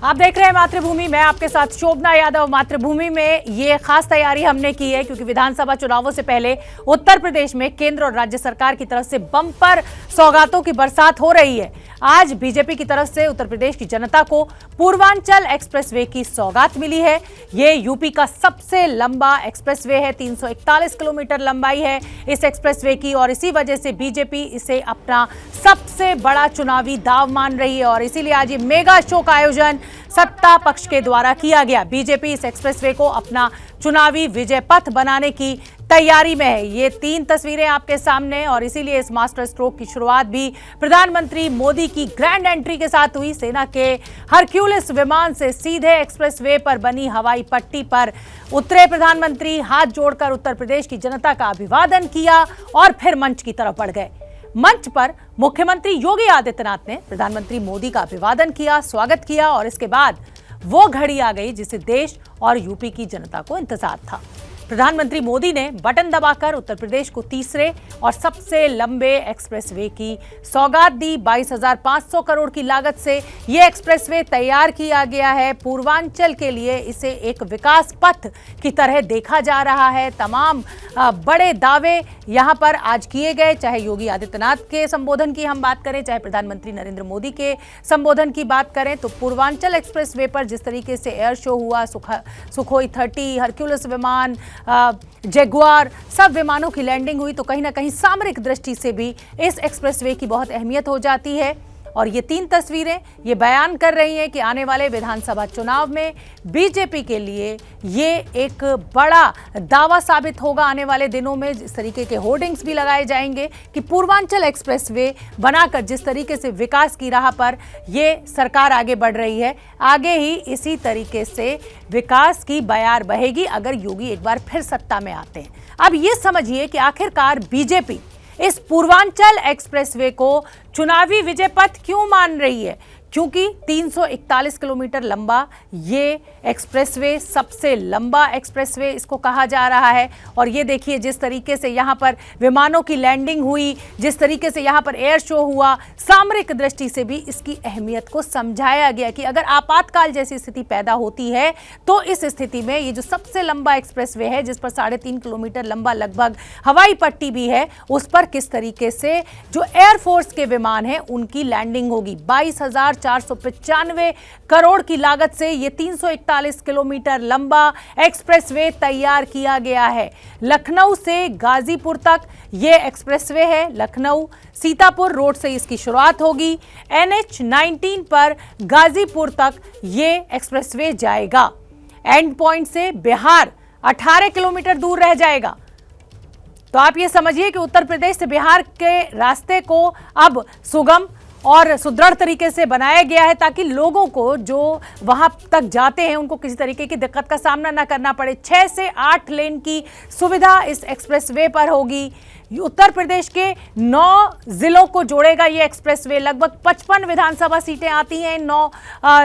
आप देख रहे हैं मातृभूमि, मैं आपके साथ शोभना यादव। मातृभूमि में ये खास तैयारी हमने की है क्योंकि विधानसभा चुनावों से पहले उत्तर प्रदेश में केंद्र और राज्य सरकार की तरफ से बम्पर सौगातों की बरसात हो रही है। आज बीजेपी की तरफ से उत्तर प्रदेश की जनता को पूर्वांचल एक्सप्रेसवे की सौगात मिली है। ये यूपी का सबसे लंबा एक्सप्रेसवे है, 341 किलोमीटर लंबाई है इस एक्सप्रेसवे की, और इसी वजह से बीजेपी इसे अपना सबसे बड़ा चुनावी दाव मान रही है और इसीलिए आज ये मेगा शो का आयोजन सत्ता पक्ष के द्वारा किया गया। बीजेपी इस एक्सप्रेसवे को अपना चुनावी विजय पथ बनाने की तैयारी में है। ये 3 तस्वीरें आपके सामने, और इसीलिए इस मास्टर स्ट्रोक की शुरुआत भी प्रधानमंत्री मोदी की ग्रैंड एंट्री के साथ हुई। सेना के हरक्यूलिस विमान से सीधे एक्सप्रेसवे पर बनी हवाई पट्टी पर उतरे प्रधानमंत्री, हाथ जोड़कर उत्तर प्रदेश की जनता का अभिवादन किया और फिर मंच की तरफ बढ़ गए। मंच पर मुख्यमंत्री योगी आदित्यनाथ ने प्रधानमंत्री मोदी का अभिवादन किया, स्वागत किया, और इसके बाद वो घड़ी आ गई जिसे देश और यूपी की जनता को इंतजार था। प्रधानमंत्री मोदी ने बटन दबाकर उत्तर प्रदेश को तीसरे और सबसे लंबे एक्सप्रेसवे की सौगात दी। 22,500 करोड़ की लागत से ये एक्सप्रेसवे तैयार किया गया है। पूर्वांचल के लिए इसे एक विकास पथ की तरह देखा जा रहा है। तमाम बड़े दावे यहाँ पर आज किए गए, चाहे योगी आदित्यनाथ के संबोधन की हम बात करें, चाहे प्रधानमंत्री नरेंद्र मोदी के संबोधन की बात करें, तो पूर्वांचल एक्सप्रेसवे पर जिस तरीके से एयर शो हुआ, सुखोई 30, हरक्यूलिस विमान, जगुआर, सब विमानों की लैंडिंग हुई, तो कहीं ना कहीं सामरिक दृष्टि से भी इस एक्सप्रेसवे की बहुत अहमियत हो जाती है। और ये 3 तस्वीरें ये बयान कर रही हैं कि आने वाले विधानसभा चुनाव में बीजेपी के लिए ये एक बड़ा दावा साबित होगा। आने वाले दिनों में जिस तरीके के होर्डिंग्स भी लगाए जाएंगे कि पूर्वांचल एक्सप्रेसवे बनाकर जिस तरीके से विकास की राह पर ये सरकार आगे बढ़ रही है, आगे ही इसी तरीके से विकास की बयार बहेगी अगर योगी एक बार फिर सत्ता में आते हैं। अब ये समझिए कि आखिरकार बीजेपी इस पूर्वांचल एक्सप्रेसवे को चुनावी विजय पथ क्यों मान रही है, क्योंकि 341 किलोमीटर लंबा ये एक्सप्रेसवे सबसे लंबा एक्सप्रेसवे इसको कहा जा रहा है। और ये देखिए जिस तरीके से यहाँ पर विमानों की लैंडिंग हुई, जिस तरीके से यहाँ पर एयर शो हुआ, सामरिक दृष्टि से भी इसकी अहमियत को समझाया गया कि अगर आपातकाल जैसी स्थिति पैदा होती है तो इस स्थिति में ये जो सबसे लंबा एक्सप्रेसवे है, जिस पर 3.5 किलोमीटर लंबा लगभग हवाई पट्टी भी है, उस पर किस तरीके से जो एयरफोर्स के विमान हैं उनकी लैंडिंग होगी। 22,495 करोड़ की लागत से ये 341 किलोमीटर लंबा एक्सप्रेसवे तैयार किया गया है। लखनऊ से गाजीपुर तक ये एक्सप्रेसवे है। लखनऊ सीतापुर रोड से इसकी शुरुआत होगी। NH 19 पर गाजीपुर तक ये एक्सप्रेसवे जाएगा। एंड पॉइंट से बिहार 18 किलोमीटर दूर रह जाएगा। तो आप ये समझिए कि उत्तर प्रदेश से बिहार के रास्ते को अब सुगम और सुदृढ़ तरीके से बनाया गया है ताकि लोगों को जो वहां तक जाते हैं उनको किसी तरीके की दिक्कत का सामना ना करना पड़े। 6 से 8 लेन की सुविधा इस एक्सप्रेसवे पर होगी। उत्तर प्रदेश के 9 जिलों को जोड़ेगा ये एक्सप्रेसवे। लगभग 55 विधानसभा सीटें आती हैं इन 9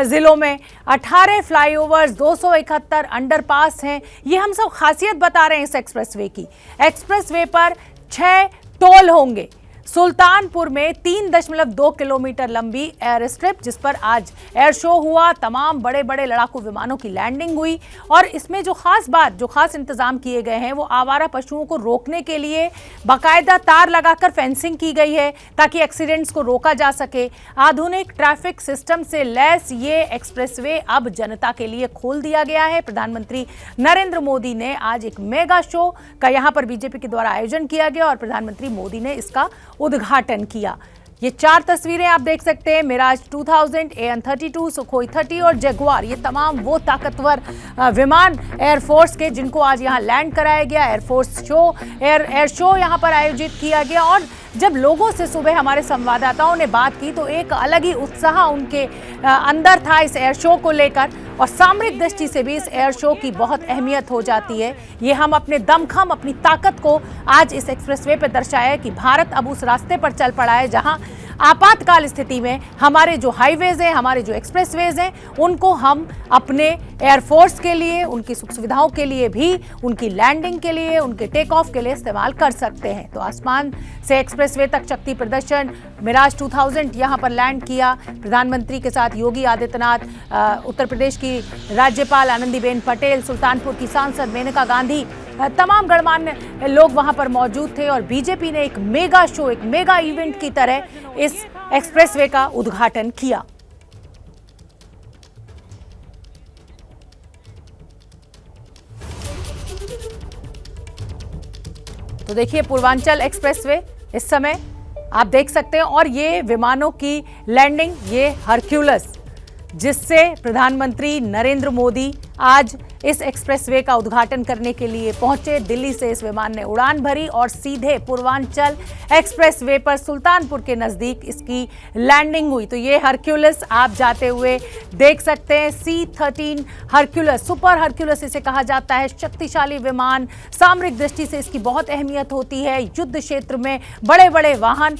जिलों में। 18 फ्लाईओवर्स, 271 अंडरपास हैं। ये हम सब खासियत बता रहे हैं इस एक्सप्रेसवे की। एक्सप्रेसवे पर 6 टोल होंगे। सुल्तानपुर में 3.2 किलोमीटर लंबी एयर स्ट्रिप, जिस पर आज एयर शो हुआ, तमाम बड़े बड़े लड़ाकू विमानों की लैंडिंग हुई। और इसमें जो खास इंतजाम किए गए हैं वो आवारा पशुओं को रोकने के लिए बाकायदा तार लगाकर फेंसिंग की गई है ताकि एक्सीडेंट्स को रोका जा सके। आधुनिक ट्रैफिक सिस्टम से लैस ये एक्सप्रेसवे अब जनता के लिए खोल दिया गया है। प्रधानमंत्री नरेंद्र मोदी ने आज एक मेगा शो का यहाँ पर बीजेपी के द्वारा आयोजन किया गया और प्रधानमंत्री मोदी ने इसका उद्घाटन किया। ये 4 तस्वीरें आप देख सकते हैं। मिराज 2000, AN-32, सुखोई 30 और जगुआर, ये तमाम वो ताकतवर विमान एयरफोर्स के जिनको आज यहाँ लैंड कराया गया। एयरफोर्स शो एयर शो यहाँ पर आयोजित किया गया। और जब लोगों से सुबह हमारे संवाददाताओं ने बात की तो एक अलग ही उत्साह उनके अंदर था इस एयर शो को लेकर। और सामरिक दृष्टि से भी इस एयर शो की बहुत अहमियत हो जाती है। ये हम अपने दमखम, अपनी ताकत को आज इस एक्सप्रेसवे पर दर्शाया कि भारत अब उस रास्ते पर चल पड़ा है जहां आपातकाल स्थिति में हमारे जो हाईवेज हैं, हमारे जो एक्सप्रेसवेज हैं, उनको हम अपने एयरफोर्स के लिए, उनकी सुख सुविधाओं के लिए भी, उनकी लैंडिंग के लिए, उनके टेक ऑफ के लिए इस्तेमाल कर सकते हैं। तो आसमान से एक्सप्रेसवे तक शक्ति प्रदर्शन मिराज 2000 यहां पर लैंड किया। प्रधानमंत्री के साथ योगी आदित्यनाथ, उत्तर प्रदेश की राज्यपाल आनंदीबेन पटेल, सुल्तानपुर की सांसद मेनका गांधी, तमाम गणमान्य लोग वहां पर मौजूद थे और बीजेपी ने एक मेगा शो, एक मेगा इवेंट की तरह इस एक्सप्रेसवे का उद्घाटन किया। तो देखिए पूर्वांचल एक्सप्रेसवे इस समय आप देख सकते हैं और ये विमानों की लैंडिंग, ये हरक्यूलस जिससे प्रधानमंत्री नरेंद्र मोदी आज इस एक्सप्रेसवे का उद्घाटन करने के लिए पहुंचे। दिल्ली से इस विमान ने उड़ान भरी और सीधे पूर्वांचल एक्सप्रेसवे पर सुल्तानपुर के नजदीक इसकी लैंडिंग हुई। तो ये हरक्यूलस आप जाते हुए देख सकते हैं। C-13 हरक्यूलस, सुपर हरक्यूलस इसे कहा जाता है, शक्तिशाली विमान। सामरिक दृष्टि से इसकी बहुत अहमियत होती है। युद्ध क्षेत्र में बड़े बड़े वाहन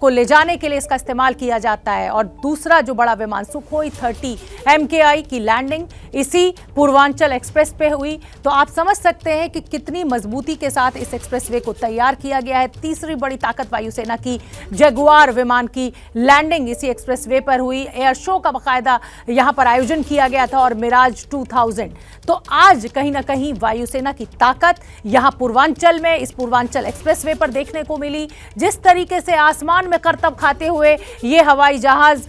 को ले जाने के लिए इसका इस्तेमाल किया जाता है। और दूसरा जो बड़ा विमान सुखोई 30 MKI की लैंडिंग इसी पूर्वांचल एक्सप्रेस पे हुई। तो आप समझ सकते हैं कि कितनी मजबूती के साथ इस एक्सप्रेसवे को तैयार किया गया है। तीसरी बड़ी ताकत वायुसेना की जगुआर विमान की लैंडिंग इसी एक्सप्रेसवे पर हुई। एयर शो का बाकायदा यहां पर आयोजन किया गया था और मिराज 2000। तो आज कहीं ना कहीं वायुसेना की ताकत यहां पूर्वांचल में, इस पूर्वांचल एक्सप्रेसवे पर देखने को मिली। जिस तरीके से आसमान में करतब खाते हुए ये हवाई जहाज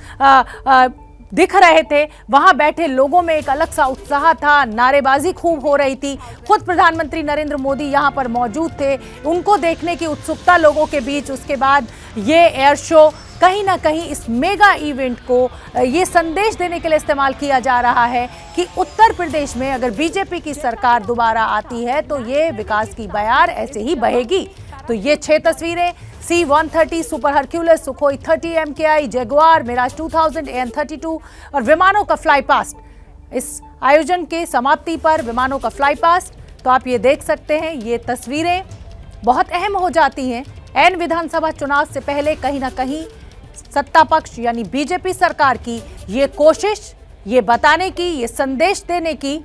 दिख रहे थे, वहां बैठे लोगों में एक अलग सा उत्साह था, नारेबाजी खूब हो रही थी। खुद प्रधानमंत्री नरेंद्र मोदी यहां पर मौजूद थे, उनको देखने की उत्सुकता लोगों के बीच। उसके बाद ये एयर शो कहीं ना कहीं इस मेगा इवेंट को ये संदेश देने के लिए इस्तेमाल किया जा रहा है कि उत्तर प्रदेश में अगर बीजेपी की सरकार दोबारा आती है तो ये विकास की बयार ऐसे ही बहेगी। तो ये 6 तस्वीरें C-130 super Hercules, Sukhoi 30 MKI, Jaguar, Mirage 2000, AN-32 और विमानों का फ्लाई पास्ट। इस आयोजन के समाप्ति पर विमानों का फ्लाई पास्ट तो आप ये देख सकते हैं। ये तस्वीरें बहुत अहम हो जाती हैं। एन विधानसभा चुनाव से पहले कहीं ना कहीं सत्ता पक्ष यानी बीजेपी सरकार की ये कोशिश, ये बताने की, ये संदेश देने की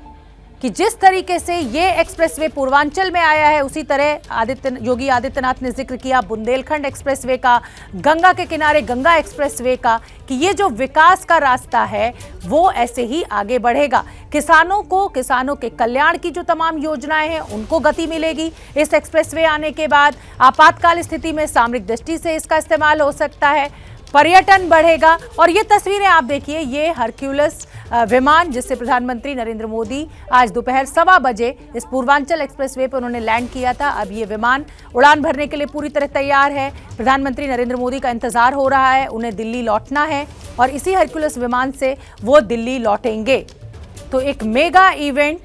कि जिस तरीके से ये एक्सप्रेसवे पूर्वांचल में आया है, उसी तरह योगी आदित्यनाथ ने जिक्र किया बुंदेलखंड एक्सप्रेसवे का, गंगा के किनारे गंगा एक्सप्रेसवे का, कि ये जो विकास का रास्ता है वो ऐसे ही आगे बढ़ेगा। किसानों के कल्याण की जो तमाम योजनाएं हैं उनको गति मिलेगी इस एक्सप्रेसवे आने के बाद। आपातकाल स्थिति में सामरिक दृष्टि से इसका इस्तेमाल हो सकता है, पर्यटन बढ़ेगा। और ये तस्वीरें आप देखिए, ये हरक्यूलस विमान जिससे प्रधानमंत्री नरेंद्र मोदी आज दोपहर 1:15 बजे इस पूर्वांचल एक्सप्रेसवे पर उन्होंने लैंड किया था। अब ये विमान उड़ान भरने के लिए पूरी तरह तैयार है। प्रधानमंत्री नरेंद्र मोदी का इंतजार हो रहा है, उन्हें दिल्ली लौटना है और इसी हरक्यूलस विमान से वो दिल्ली लौटेंगे। तो एक मेगा इवेंट,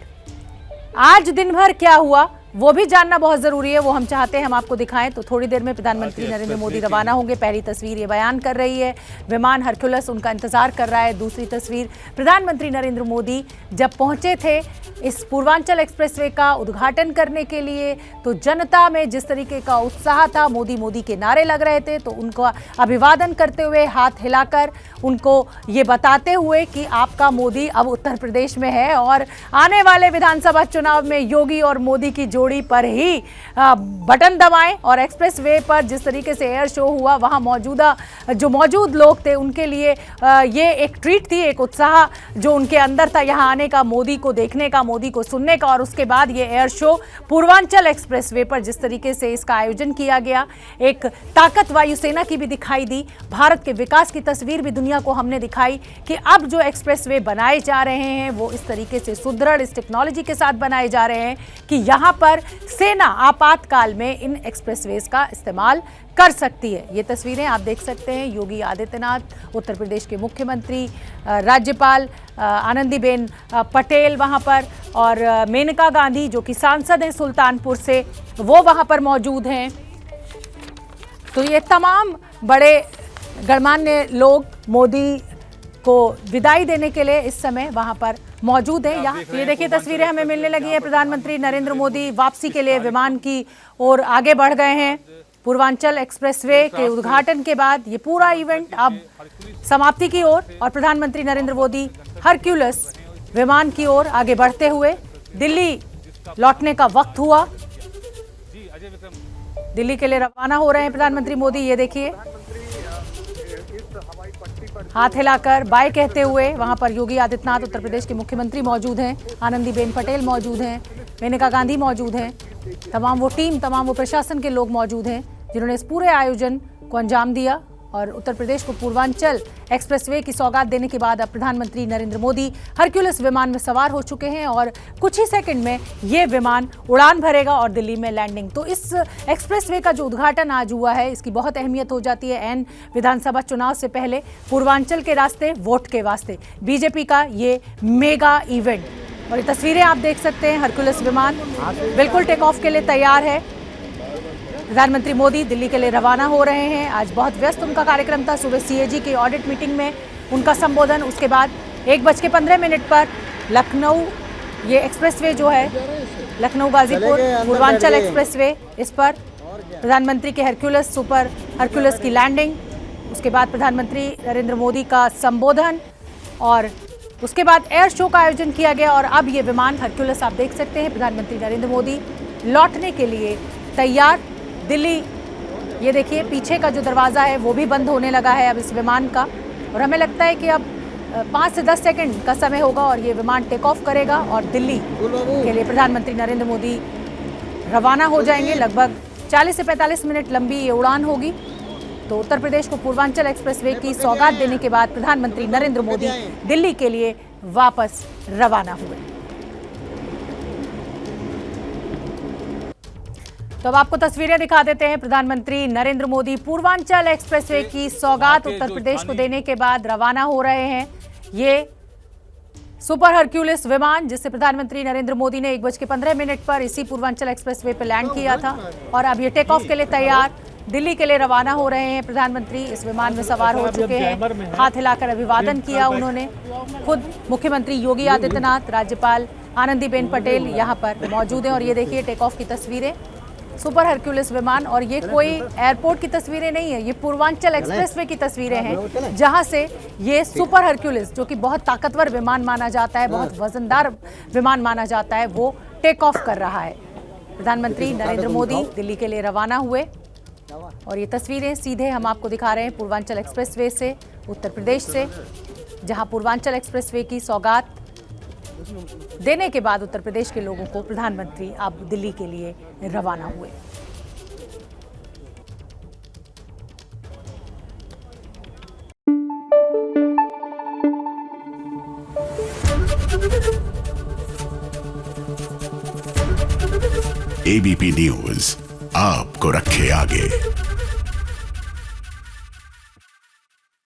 आज दिन भर क्या हुआ वो भी जानना बहुत जरूरी है, वो हम चाहते हैं हम आपको दिखाएं। तो थोड़ी देर में प्रधानमंत्री नरेंद्र मोदी रवाना होंगे। पहली तस्वीर ये बयान कर रही है, विमान हरक्यूलस उनका इंतजार कर रहा है। दूसरी तस्वीर प्रधानमंत्री नरेंद्र मोदी जब पहुंचे थे इस पूर्वांचल एक्सप्रेसवे का उद्घाटन करने के लिए, तो जनता में जिस तरीके का उत्साह था, मोदी मोदी के नारे लग रहे थे, तो उनको अभिवादन करते हुए, हाथ हिलाकर उनको ये बताते हुए कि आपका मोदी अब उत्तर प्रदेश में है और आने वाले विधानसभा चुनाव में योगी और मोदी की जोड़ी पर ही बटन दबाएं। और एक्सप्रेसवे पर जिस तरीके से एयर शो हुआ, वहां मौजूद लोग थे उनके लिए ये एक ट्रीट थी, एक उत्साह जो उनके अंदर था यहां आने का, मोदी को देखने का, मोदी को सुनने का। और उसके बाद ये एयर शो पूर्वांचल एक्सप्रेसवे पर जिस तरीके से इसका आयोजन किया गया, एक ताकत वायुसेना की भी दिखाई दी। भारत के विकास की तस्वीर भी दुनिया को हमने दिखाई कि अब जो एक्सप्रेसवे बनाए जा रहे हैं वो इस तरीके से सुदृढ़, इस टेक्नोलॉजी के साथ बनाए जा रहे हैं कि यहां पर सेना आपातकाल में इन एक्सप्रेसवेज का इस्तेमाल कर सकती है। ये तस्वीरें आप देख सकते हैं। योगी आदित्यनाथ, उत्तर प्रदेश के मुख्यमंत्री, राज्यपाल आनंदीबेन पटेल वहां पर, और मेनका गांधी जो कि सांसद हैं सुल्तानपुर से, वो वहां पर मौजूद हैं। तो ये तमाम बड़े गणमान्य लोग मोदी को विदाई देने के लिए इस समय वहां पर मौजूद हैं। यहाँ ये देखिए तस्वीरें हमें मिलने लगी हैं। प्रधानमंत्री नरेंद्र मोदी वापसी के लिए विमान की ओर आगे बढ़ गए हैं। पूर्वांचल एक्सप्रेसवे के उद्घाटन के बाद ये पूरा इवेंट अब समाप्ति की ओर और प्रधानमंत्री नरेंद्र मोदी हरक्यूलिस विमान की ओर आगे बढ़ते हुए दिल्ली लौटने का वक्त हुआ। दिल्ली के लिए रवाना हो रहे हैं प्रधानमंत्री मोदी। ये देखिए, हाथ हिलाकर बाय कहते हुए वहां पर योगी आदित्यनाथ, उत्तर प्रदेश के मुख्यमंत्री मौजूद हैं, आनंदीबेन पटेल मौजूद हैं, मेनका गांधी मौजूद हैं, तमाम वो टीम, तमाम वो प्रशासन के लोग मौजूद हैं जिन्होंने इस पूरे आयोजन को अंजाम दिया। और उत्तर प्रदेश को पूर्वांचल एक्सप्रेसवे की सौगात देने के बाद अब प्रधानमंत्री नरेंद्र मोदी हरक्यूलिस विमान में सवार हो चुके हैं और कुछ ही सेकंड में ये विमान उड़ान भरेगा और दिल्ली में लैंडिंग। तो इस एक्सप्रेसवे का जो उद्घाटन आज हुआ है, इसकी बहुत अहमियत हो जाती है एन विधानसभा चुनाव से पहले पूर्वांचल के रास्ते वोट के वास्ते बीजेपी का ये मेगा इवेंट। और ये तस्वीरें आप देख सकते हैं, हरक्यूलिस विमान बिल्कुल टेक ऑफ के लिए तैयार है। प्रधानमंत्री मोदी दिल्ली के लिए रवाना हो रहे हैं। आज बहुत व्यस्त उनका कार्यक्रम था। सुबह सीएजी की ऑडिट मीटिंग में उनका संबोधन, उसके बाद 1:15 पर लखनऊ, ये एक्सप्रेसवे जो है लखनऊ गाजीपुर पूर्वांचल एक्सप्रेसवे, इस पर प्रधानमंत्री के हरक्यूलिस, सुपर हरक्यूलिस की लैंडिंग, उसके बाद प्रधानमंत्री नरेंद्र मोदी का संबोधन और उसके बाद एयर शो का आयोजन किया गया। और अब ये विमान हरक्यूलिस आप देख सकते हैं, प्रधानमंत्री नरेंद्र मोदी लौटने के लिए तैयार दिल्ली। ये देखिए, पीछे का जो दरवाज़ा है वो भी बंद होने लगा है अब इस विमान का, और हमें लगता है कि अब 5 से 10 सेकंड का समय होगा और ये विमान टेक ऑफ करेगा और दिल्ली के लिए प्रधानमंत्री नरेंद्र मोदी रवाना हो जाएंगे। लगभग 40 से 45 मिनट लंबी ये उड़ान होगी। तो उत्तर प्रदेश को पूर्वांचल एक्सप्रेसवे की सौगात देने के बाद प्रधानमंत्री नरेंद्र मोदी दिल्ली के लिए वापस रवाना हुए। तो अब आपको तस्वीरें दिखा देते हैं। प्रधानमंत्री नरेंद्र मोदी पूर्वांचल एक्सप्रेसवे की सौगात उत्तर प्रदेश को देने के बाद रवाना हो रहे हैं। ये सुपर हरक्यूलिस विमान, जिससे प्रधानमंत्री नरेंद्र मोदी ने 1:15 पर इसी पूर्वांचल एक्सप्रेसवे पर लैंड किया था और अब ये टेक ऑफ के लिए तैयार दिल्ली के लिए रवाना हो रहे हैं। प्रधानमंत्री इस विमान में सवार हो चुके हैं। हाथ हिलाकर अभिवादन किया उन्होंने। खुद मुख्यमंत्री योगी आदित्यनाथ, राज्यपाल आनंदीबेन पटेल यहाँ पर मौजूद हैं। और ये देखिए टेक ऑफ की तस्वीरें, सुपर हरक्यूलिस विमान। और ये कोई एयरपोर्ट की तस्वीरें नहीं है, ये पूर्वांचल एक्सप्रेसवे की तस्वीरें हैं, जहां से ये सुपर हरक्यूलिस, जो कि बहुत ताकतवर विमान माना जाता है, बहुत वजनदार विमान माना जाता है, वो टेक ऑफ कर रहा है। प्रधानमंत्री नरेंद्र मोदी दिल्ली के लिए रवाना हुए और ये तस्वीरें सीधे हम आपको दिखा रहे हैं पूर्वांचल एक्सप्रेसवे से, उत्तर प्रदेश से, जहां पूर्वांचल एक्सप्रेसवे की सौगात देने के बाद उत्तर प्रदेश के लोगों को प्रधानमंत्री अब दिल्ली के लिए रवाना हुए। एबीपी न्यूज आपको रखे आगे।